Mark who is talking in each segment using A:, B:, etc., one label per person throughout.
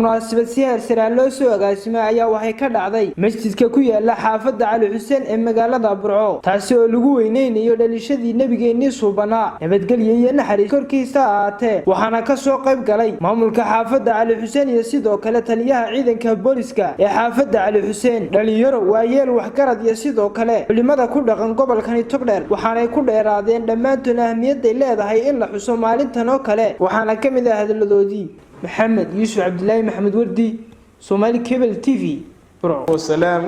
A: munaasabad si heer loo soo agaasimay ayaa waxay ka dhacday masjidka ku yaala xaafadda Cali Xuseen ee magaalada Burco taasi oo lagu weyneynayo dhalashadii nabigeennii suubanaa nabadgelyo iyo naxariis korkiisa ahaatee waxaana ka soo qayb galay maamulka xaafadda Cali Xuseen iyo sidoo kale taliyaha ciidanka booliska ee xaafadda Cali Xuseen dhalinyaro waayeel waxgarad iyo sidoo kale culimada ku dhaqan gobolkani Togdheer waxaanay ku dheeraadeen dhammaantood ahmiyadda ay leedahay in la xuso maalintan oo kale waxaana ka mid ah hadaladoodii محمد يوسف عبد الله محمد وردي سومالي كيبل تي في برو
B: والسلام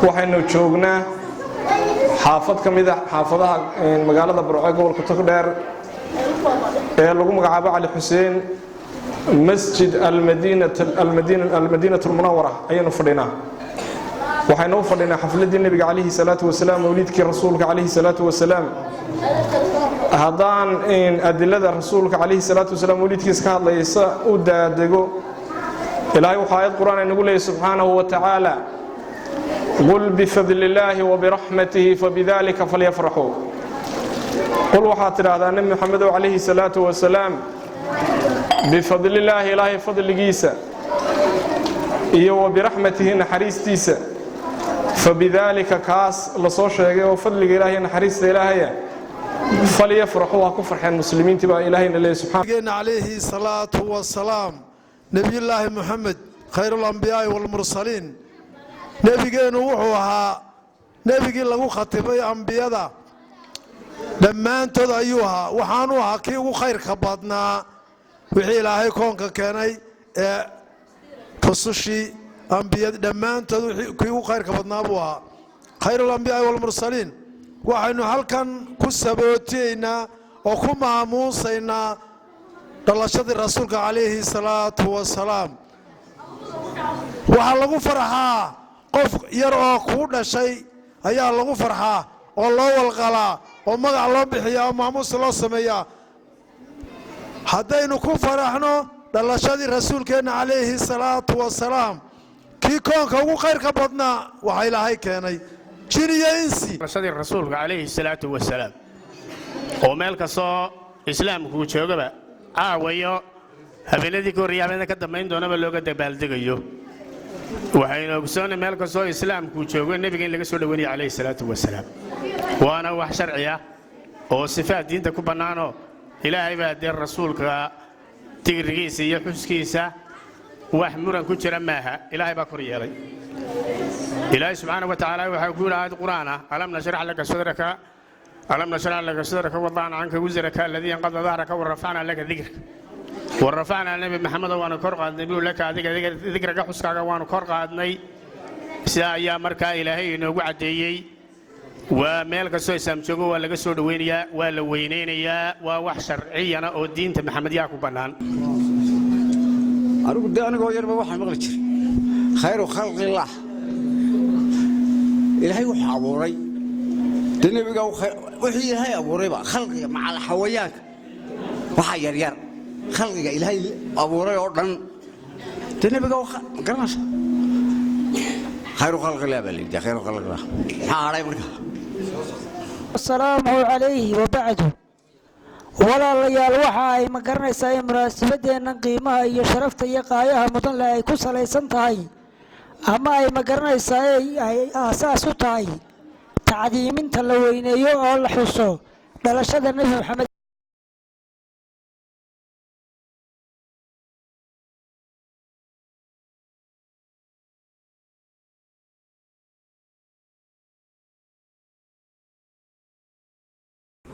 B: waxaynu joognaa xaafad kamid ah xaafadaha magaalada Burco gobolka Togdheer ee lagu magacaabo Cali Xuseen masjid al-Madinah al-Munawwara ayaynu fadhinaa waxaynu u fadhinaa xafladii nabiga calayhi salaatu wasalaam mawlidkii rasuulka calayhi salaatu wasalaam haddaan adilada rasuulka calayhi salaatu wasalaam mawlidkiisa ka hadlaysa u daadego ilaahay waxa ayad quraan ay nagu leeyahay subhanahu wa ta'ala qul bi fadlillahi wa bi rahmatihi fabidhalika falyafrahu qul waxa tiraahdaa nabi maxamed calayhi salaatu wasalaam bi fadlillahi ilaahay fadligiisa iyo wa bi rahmatihi naxariistiisa fabidhalika kaas la soo sheegay oo fadliga ilaahay naxariista ilaahay فليفرحوا كفرح المسلمين تبع إلهنا الله سبحانه
C: عليه الصلاة والسلام نبي الله محمد خير الأنبياء والمرسلين نبينا وحوها نبي الله ختمي أنبياء لما أنت أيها وحانوها كي وخير كبادنا وحي إلهي كونك كاني تصشي أنبياء لما أنت كي وخير كبادنا أبوها خير الأنبياء والمرسلين waxaynu halkan ku sabooteynaa oo ku maamuusaynaa dhalashadii rasuulka calayhi salaatu wasalaam waxa lagu farxaa qof yar oo ku dhashay ayaa lagu farxaa oo loo walqalaa oo magac loo bixiyaa oo maamuus loo sameeyaa haddaynu ku faraxno dhalashadii rasuulkeena calayhi salaatu wasalaam kii koonka ugu khayrka badnaa waxa ilaahay keenay
D: رسول الرسول عليه الصلاة والسلام ومالك صو إسلام كوجوجبا ويا هبلدي كوريا من كده ما يندونا بلوجا دبالدقيو وحين وقصون مالك صو إسلام كوجوجا النبي قال لك سولوني عليه الصلاة والسلام وأنا وحشرعية وصفات دين تكبرنانو إلى عباد الرسول كتيرجيسي يحسكيسا وحمرا كتير ماها إلى عباد كوريا إلهي سبحانه وتعالى ويقول هذا القرآن ألم نشرح لك صدرك ووضعنا عنك وزرك الذي انقض ظهرك ورفعنا لك ذكرك ورفعنا النبي محمد وانا كرقا النبي لك ذكرك حسكك وانا كرقا النبي سايا مركا إلهي نوقع عديي ومالك سوي سامسوغو ولا قصود وينيا ولا وينينيا ووح شرعينا او الدين محمد ياكو بنان
E: أروح دعني غير بوحي مغلق خير خلق الله إلهي وحاوري النبي قال وحي هاي أبوري بقى خلقي مع الحويات وحير ير خلقي إلهي أبوري أردن النبي قال قرناش خير خلق الله بلي خير خلق الله حاري مركا
F: السلام عليه وبعده ولا ليال وحاي ما قرنيسا مناسبتنا قيمها iyo sharafta iyo qaayaha mudan la ay ku salaysan tahay ama ay ma garanaysaa ay asaas u tahay tacdiiminta la weyneeyo oo la xuso dhalashada nabi maxamed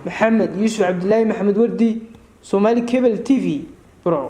A: محمد يوسف عبد الله محمد وردي سومالي كيبل تي في برو